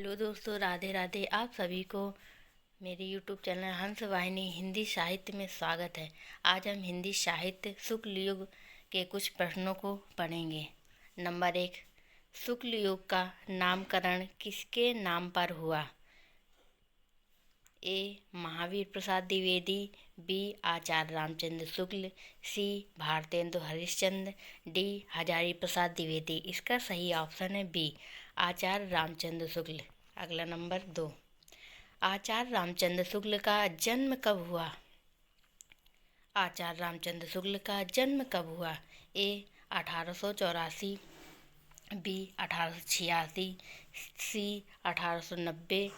Hello दोस्तों, राधे राधे। आप सभी को मेरे यूट्यूब चैनल हंस वाहिनी हिंदी साहित्य में स्वागत है। आज हम हिंदी साहित्य शुक्ल युग के कुछ प्रश्नों को पढ़ेंगे। नंबर 1, शुक्ल युग का नामकरण किसके नाम पर हुआ? ए. महावीर प्रसाद द्विवेदी, बी. आचार्य रामचंद्र शुक्ल, सी. भारतेंदु हरिश्चंद्र, डी. हजारी प्रसाद द्विवेदी। इसका सही ऑप्शन है बी, आचार्य रामचंद्र शुक्ल। अगला नंबर 2, आचार्य रामचंद्र शुक्ल का जन्म कब हुआ? आचार्य रामचंद्र शुक्ल का जन्म कब हुआ? ए. 1884, बी. 1886, सी. 1890,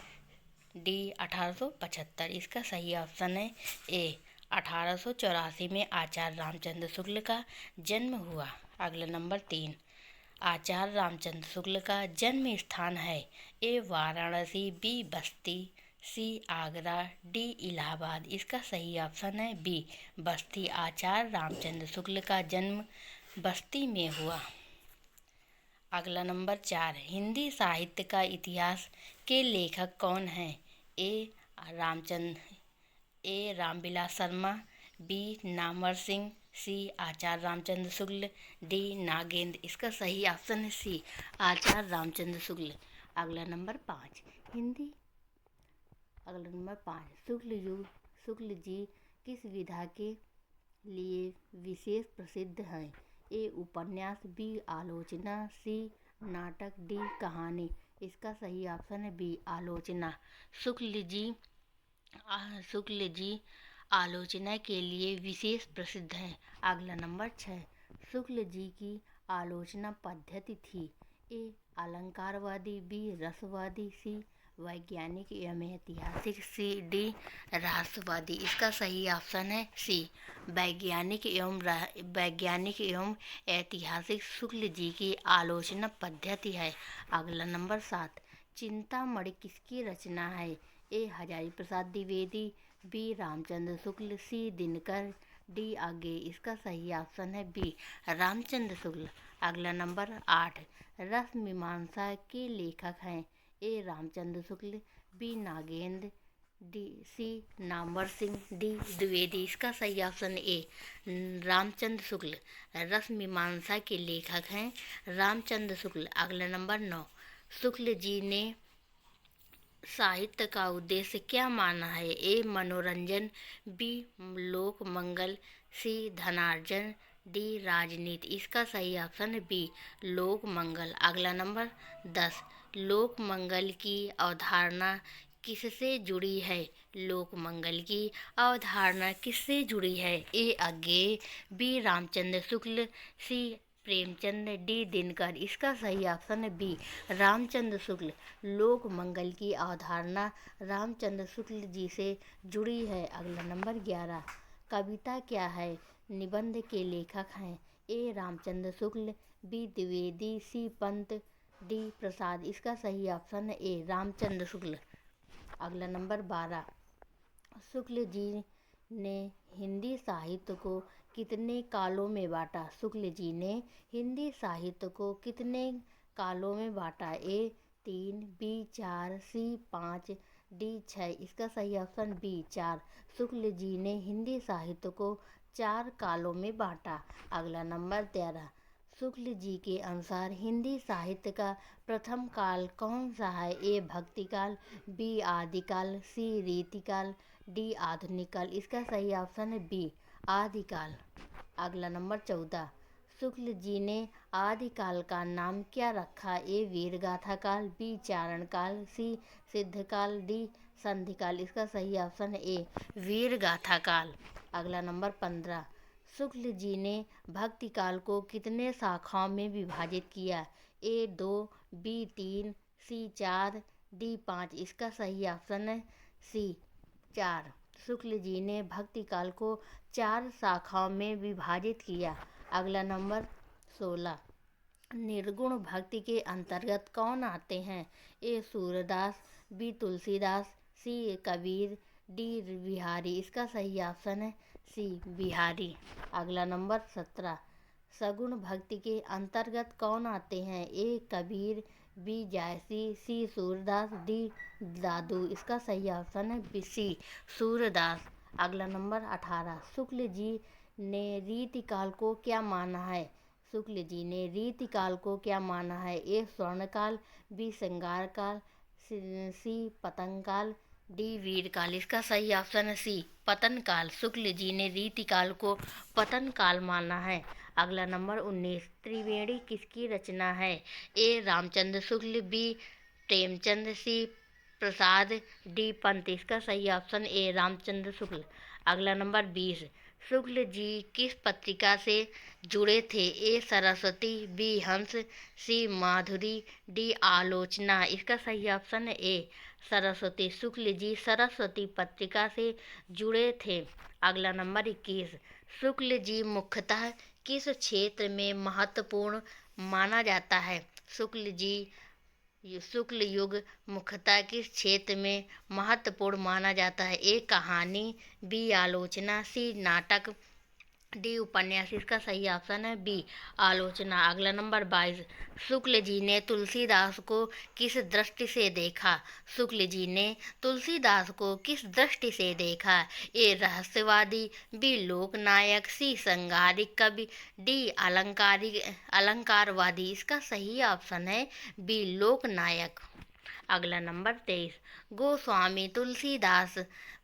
डी. 1875। इसका सही ऑप्शन है ए. 1884 में आचार्य रामचंद्र शुक्ल का जन्म हुआ। अगला नंबर 3, आचार्य रामचंद्र शुक्ल का जन्म स्थान है? ए. वाराणसी, बी. बस्ती, सी. आगरा, डी. इलाहाबाद। इसका सही ऑप्शन है बी, बस्ती। आचार्य रामचंद्र शुक्ल का जन्म बस्ती में हुआ। अगला नंबर 4, हिंदी साहित्य का इतिहास के लेखक कौन हैं? ए. रामविलास शर्मा, बी. नामवर सिंह, सी. आचार्य रामचंद्र शुक्ल, डी. नागेंद्र। इसका सही ऑप्शन है सी, आचार्य रामचंद्र शुक्ल। अगला नंबर 5, शुक्ल जी किस विधा के लिए विशेष प्रसिद्ध हैं? ए. उपन्यास, बी. आलोचना, सी. नाटक, डी. कहानी। इसका सही ऑप्शन है बी, आलोचना। शुक्ल जी आलोचना के लिए विशेष प्रसिद्ध हैं। अगला नंबर 6, शुक्ल जी की आलोचना पद्धति थी? ए. अलंकारवादी, बी. रसवादी, सी. वैज्ञानिक एवं ऐतिहासिक, सी. डी. रहस्यवादी। इसका सही ऑप्शन है सी, वैज्ञानिक एवं ऐतिहासिक शुक्ल जी की आलोचना पद्धति है। अगला नंबर 7, चिंतामणि किसकी रचना है? ए. हजारी प्रसाद द्विवेदी, बी. रामचंद्र शुक्ल, सी. दिनकर, डी. आगे। इसका सही ऑप्शन है बी, रामचंद्र शुक्ल। अगला नंबर 8, रस मीमांसा के लेखक हैं? ए. रामचंद्र शुक्ल, बी. नागेंद्र, सी. नामवर सिंह, डी. द्विवेदी। इसका सही ऑप्शन ए, रामचंद्र शुक्ल। रस मीमांसा के लेखक हैं रामचंद्र शुक्ल। अगला नंबर 9, शुक्ल जी ने साहित्य का उद्देश्य क्या माना है? ए. मनोरंजन, बी. लोक मंगल, सी. धनार्जन, डी. राजनीति। इसका सही ऑप्शन है बी, लोक मंगल। अगला नंबर 10, लोक मंगल की अवधारणा किससे जुड़ी है? लोक मंगल की अवधारणा किससे जुड़ी है? ए. अज्ञेय, बी. रामचंद्र शुक्ल, सी. प्रेमचंद, डी. दिनकर। इसका सही ऑप्शन है बी, रामचंद्र शुक्ल। लोक मंगल की अवधारणा रामचंद्र शुक्ल जी से जुड़ी है। अगला नंबर 11, कविता क्या है? निबंध के लेखक हैं? ए. रामचंद्र शुक्ल, बी. द्विवेदी, सी. पंत, डी. प्रसाद। इसका सही ऑप्शन है ए, रामचंद्र शुक्ल। अगला नंबर 12, शुक्ल जी ने हिंदी साहित्य को कितने कालों में बांटा? शुक्ल जी ने हिंदी साहित्य को कितने कालों में बांटा? ए. 3, बी. 4, सी. 5, डी. 6। इसका सही ऑप्शन बी, 4। शुक्ल जी ने हिंदी साहित्य को 4 कालों में बांटा। अगला नंबर 13, शुक्ल जी के अनुसार हिंदी साहित्य का प्रथम काल कौन सा है? ए. भक्तिकाल, बी. आदिकाल, सी. रीतिकाल, डी. आधुनिक काल। इसका सही ऑप्शन है बी, आदिकाल। अगला नंबर 14, शुक्ल जी ने आदिकाल का नाम क्या रखा? ए. वीरगाथा काल, बी. चारण काल, सी. सिद्धकाल, डी. संधिकाल। इसका सही ऑप्शन है ए, वीरगाथा काल। अगला नंबर 15, शुक्ल जी ने भक्ति काल को कितने शाखाओं में विभाजित किया? ए. 2, बी. 3, सी. 4, डी. 5। इसका सही ऑप्शन है सी, 4। शुक्ल जी ने भक्ति काल को 4 शाखाओं में विभाजित किया। अगला नंबर 16, निर्गुण भक्ति के अंतर्गत कौन आते हैं? ए. सूरदास, बी. तुलसीदास, सी. कबीर, डी. बिहारी। इसका सही ऑप्शन है सी, बिहारी। अगला नंबर 17, सगुण भक्ति के अंतर्गत कौन आते हैं? ए. कबीर, बी जायसी, सी सूरदास, डी दादू। इसका सही ऑप्शन है बी सी सूरदास। अगला नंबर 18। शुक्ल जी ने रीतिकाल को क्या माना है? शुक्ल जी ने रीतिकाल को क्या माना है? ए स्वर्णकाल, बी श्रृंगार काल, सी पतंग काल, डी वीर काल। इसका सही ऑप्शन है सी पतन काल। शुक्ल जी ने रीतिकाल को पतन काल माना है। अगला नंबर 19। त्रिवेणी किसकी रचना है? ए रामचंद्र शुक्ल, बी प्रेमचंद, सी प्रसाद, डी पंत। इसका सही ऑप्शन ए रामचंद्र शुक्ल। अगला नंबर 20। शुक्ल जी किस पत्रिका से जुड़े थे? ए सरस्वती, बी हंस, सी माधुरी, डी आलोचना। इसका सही ऑप्शन है ए सरस्वती। शुक्ल जी सरस्वती पत्रिका से जुड़े थे। अगला नंबर 21। शुक्ल जी मुख्यतः किस क्षेत्र में महत्वपूर्ण माना जाता है? शुक्ल युग मुख्यतः किस क्षेत्र में महत्वपूर्ण माना जाता है? ए कहानी, बी आलोचना, सी नाटक, डी उपन्यास। इसका सही ऑप्शन है बी आलोचना। अगला नंबर 22। शुक्ल जी ने तुलसीदास को किस दृष्टि से देखा? शुक्ल जी ने तुलसीदास को किस दृष्टि से देखा? ए रहस्यवादी, बी लोकनायक, सी संगारिक कवि, डी अलंकारवादी। इसका सही ऑप्शन है बी लोकनायक। अगला नंबर 23। गोस्वामी तुलसीदास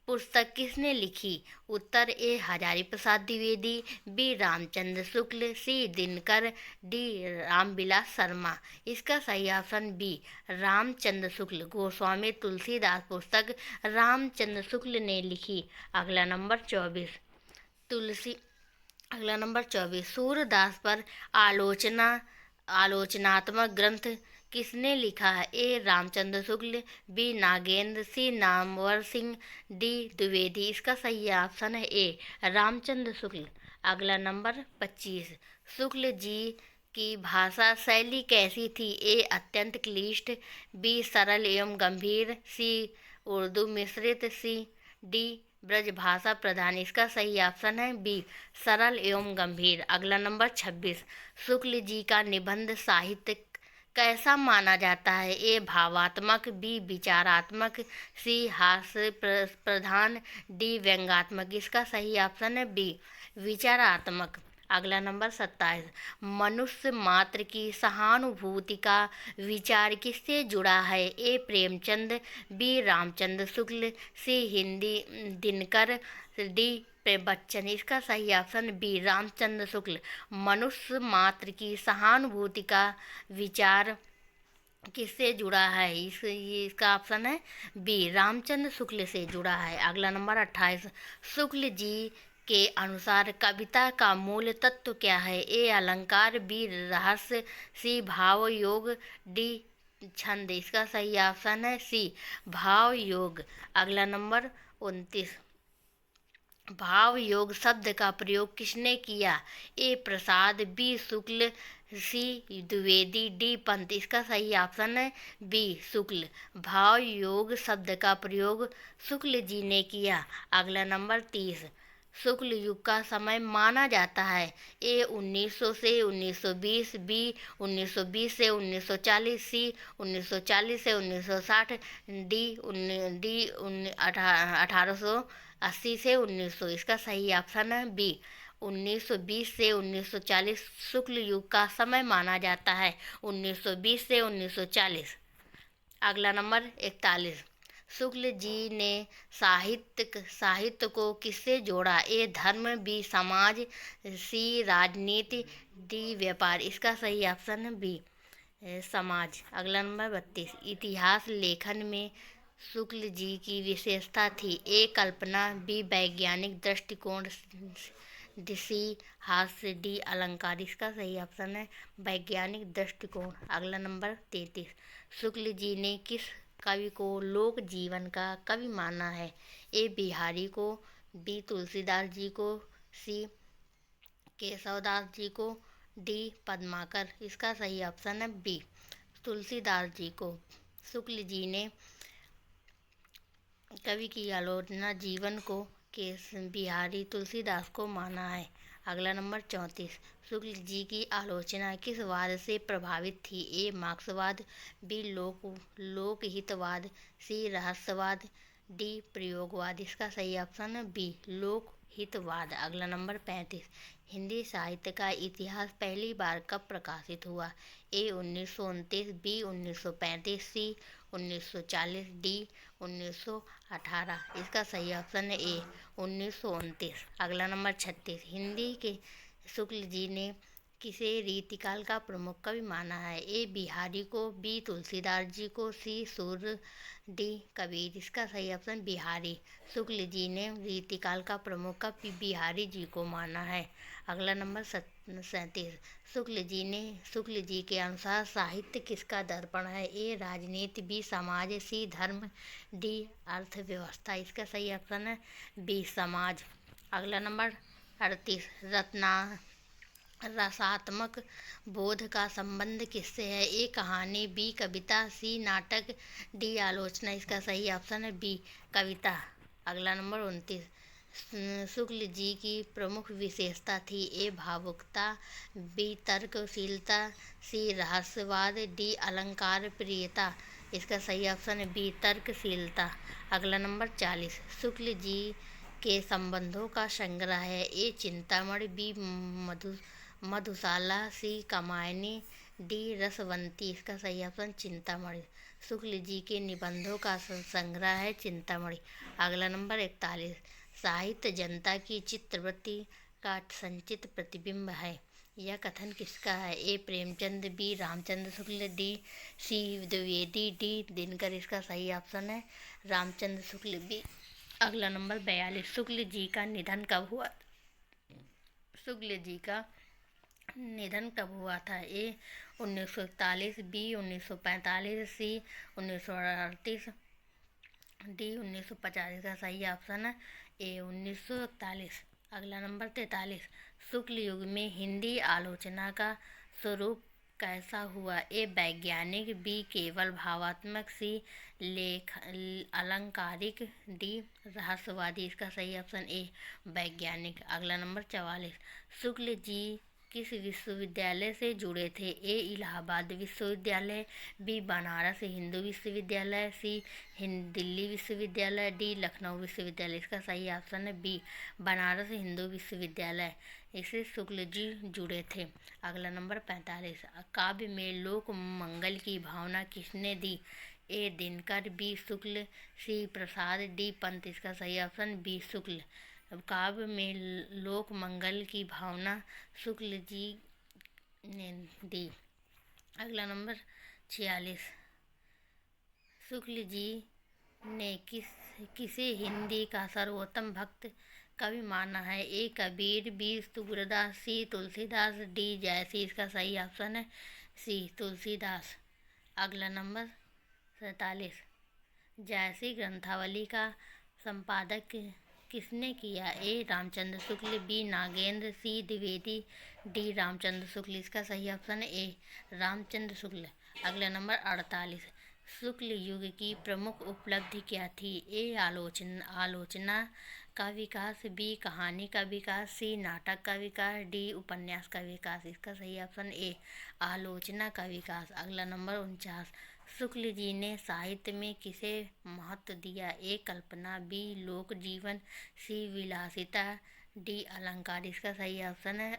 पुस्तक किसने लिखी? उत्तर ए हजारी प्रसाद द्विवेदी, बी रामचंद्र शुक्ल, सी दिनकर, डी रामविलास शर्मा। इसका सही ऑप्शन बी रामचंद्र शुक्ल। गोस्वामी तुलसीदास पुस्तक रामचंद्र शुक्ल ने लिखी। अगला नंबर 24। सूरदास पर आलोचनात्मक ग्रंथ किसने लिखा है? ए रामचंद्र शुक्ल, बी नागेंद्र, सी नामवर सिंह, डी द्विवेदी। इसका सही ऑप्शन है ए रामचंद्र शुक्ल। अगला नंबर 25। शुक्ल जी की भाषा शैली कैसी थी? ए अत्यंत क्लिष्ट, बी सरल एवं गंभीर, सी उर्दू मिश्रित, सी डी ब्रजभाषा प्रधान। इसका सही ऑप्शन है बी सरल एवं गंभीर। अगला नंबर 26। शुक्ल जी का निबंध साहित्य कैसा माना जाता है? ए भावात्मक, बी विचारात्मक, सी हास्य प्रधान, डी व्यंग्यात्मक। इसका सही ऑप्शन है बी विचारात्मक। अगला नंबर 27। मनुष्य मात्र की सहानुभूति का विचार किससे जुड़ा है? A Premchand, B Ramchandra Shukla, C Hindi Dinkar, D Bachchan. इसका सही ऑप्शन बी रामचंद्र शुक्ल। मनुष्य मात्र की सहानुभूति का विचार किससे जुड़ा है? इसका ऑप्शन है बी रामचंद्र शुक्ल से जुड़ा है। अगला नंबर 28। शुक्ल जी के अनुसार कविता का मूल तत्व क्या है? ए अलंकार, बी रहस्य, सी भाव योग, डी छंद। इसका सही ऑप्शन है सी भाव योग। अगला नंबर 29। भाव योग शब्द का प्रयोग किसने किया? ए प्रसाद, बी शुक्ल, सी द्विवेदी, डी पंत। इसका सही ऑप्शन है बी शुक्ल। भाव योग शब्द का प्रयोग शुक्ल जी ने किया। अगला नंबर 30। शुक्ल युग का समय माना जाता है? ए 1900 से 1920, बी 1920 से 1940, सी 1940 से 1960, डी 1880 से 1900। इसका सही ऑप्शन है बी 1920 से 1940 शुक्ल युग का समय माना जाता है। 1920 से 1940। अगला नंबर 41। शुक्ल जी ने साहित्य को किससे जोड़ा? ए धर्म, बी समाज, सी राजनीति, डी व्यापार। इसका सही ऑप्शन है बी समाज। अगला नंबर 32। इतिहास लेखन में शुक्ल जी की विशेषता थी? ए कल्पना, बी वैज्ञानिक दृष्टिकोण, सी हास्य, डी अलंकार। इसका सही ऑप्शन है वैज्ञानिक दृष्टिकोण। अगला नंबर 33। शुक्ल जी ने किस कवि को लोक जीवन का कवि माना है? ए बिहारी को, बी तुलसीदास जी को, सी केशवदास जी को, डी पद्माकर। इसका सही ऑप्शन है बी तुलसीदास जी को। शुक्ल जी ने कवि की आलोचना जीवन को केश बिहारी तुलसीदास को माना है। अगला नंबर 34, शुक्ल जी की आलोचना किस वाद से प्रभावित थी? ए मार्क्सवाद, बी लोकहितवाद, सी रहस्यवाद, डी प्रयोगवाद। इसका सही ऑप्शन है बी लोकहितवाद। अगला नंबर 35, हिंदी साहित्य का इतिहास पहली बार कब प्रकाशित हुआ? ए 1929, बी 1935, सी 1940, डी 1918। इसका सही ऑप्शन है ए 1929। अगला नंबर 36, हिंदी के शुक्ल जी ने किसे रीतिकाल का प्रमुख कवि माना है? ए बिहारी को, बी तुलसीदास जी को, सी सूर्य, डी कबीर। इसका सही ऑप्शन बिहारी। शुक्ल जी ने रीतिकाल का प्रमुख कवि बिहारी जी को माना है। अगला नंबर 37, शुक्ल जी के अनुसार साहित्य किसका दर्पण है? ए राजनीति, बी समाज, सी धर्म, डी अर्थव्यवस्था। इसका सही ऑप्शन है बी समाज। अगला नंबर 38, रसात्मक बोध का संबंध किससे है? ए कहानी, बी कविता, सी नाटक, डी आलोचना। इसका सही ऑप्शन है बी कविता। अगला नंबर 29, शुक्ल जी की प्रमुख विशेषता थी? ए भावुकता, बी तर्कशीलता, सी रहस्यवाद, डी अलंकार प्रियता। इसका सही ऑप्शन है बी तर्कशीलता। अगला नंबर 40, शुक्ल जी के संबंधों का संग्रह है? ए चिंतामणि, बी मधुशाला, सी कामायनी, डी रसवंती। इसका सही ऑप्शन चिंतामणि। शुक्ल जी के निबंधों का संग्रह है चिंतामणि। अगला नंबर 41, साहित्य जनता की चित्तवृत्ति का संचित प्रतिबिंब है। यह कथन किसका है? A Premchand, B Ramchandra Shukla, D C Dwivedi, D Dinkar. इसका सही ऑप्शन है रामचंद्र शुक्ल, बी। अगला नंबर 42, शुक्ल जी का निधन कब हुआ? शुक्ल जी का निधन कब हुआ था? ए 1941, बी 1945, सी 1938, डी 1950। का सही ऑप्शन है ए 1941। अगला नंबर 43, शुक्ल युग में हिंदी आलोचना का स्वरूप कैसा हुआ? ए वैज्ञानिक, बी केवल भावात्मक, सी अलंकारिक, डी रहस्यवादी। इसका सही ऑप्शन ए वैज्ञानिक। अगला नंबर 44, शुक्ल जी किस विश्वविद्यालय से जुड़े थे? ए इलाहाबाद विश्वविद्यालय, बी बनारस हिंदू विश्वविद्यालय, सी दिल्ली विश्वविद्यालय, डी लखनऊ विश्वविद्यालय। इसका सही ऑप्शन है बी बनारस हिंदू विश्वविद्यालय। इससे शुक्ल जी जुड़े थे। अगला नंबर 45, काव्य में लोक मंगल की भावना किसने दी? ए दिनकर, बी शुक्ल, सी प्रसाद, डी पंत। इसका सही ऑप्शन बी शुक्ल। काव्य में लोक मंगल की भावना शुक्ल जी ने दी। अगला नंबर 46, शुक्ल जी ने किसे हिंदी का सर्वोत्तम भक्त कवि माना है? ए कबीर, बी सूरदास, सी तुलसीदास, डी जयसी। इसका सही ऑप्शन है सी तुलसीदास। अगला नंबर 47, जयसी ग्रंथावली का संपादक किसने किया? ए रामचंद्र शुक्ल, बी नागेंद्र, सी द्विवेदी, डी रामचंद्र शुक्ल। इसका सही ऑप्शन है ए रामचंद्र शुक्ल। अगला नंबर 48, शुक्ल युग की प्रमुख उपलब्धि क्या थी? ए आलोचना का विकास, बी कहानी का विकास, सी नाटक का विकास, डी उपन्यास का विकास। इसका सही ऑप्शन ए आलोचना का विकास। अगला नंबर 49, शुक्ल जी ने साहित्य में किसे महत्व दिया? ए कल्पना, बी लोक जीवन, सी विलासिता, डी अलंकार। इसका सही ऑप्शन है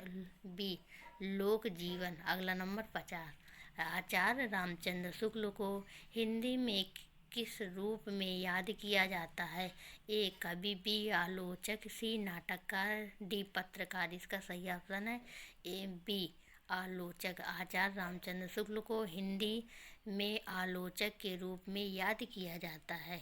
बी लोक जीवन। अगला नंबर 50, आचार्य रामचंद्र शुक्ल को हिंदी में किस रूप में याद किया जाता है? ए कवि, बी आलोचक, सी नाटककार, डी पत्रकार। इसका सही ऑप्शन है ए बी आलोचक। आचार्य रामचंद्र शुक्ल को हिंदी में आलोचक के रूप में याद किया जाता है।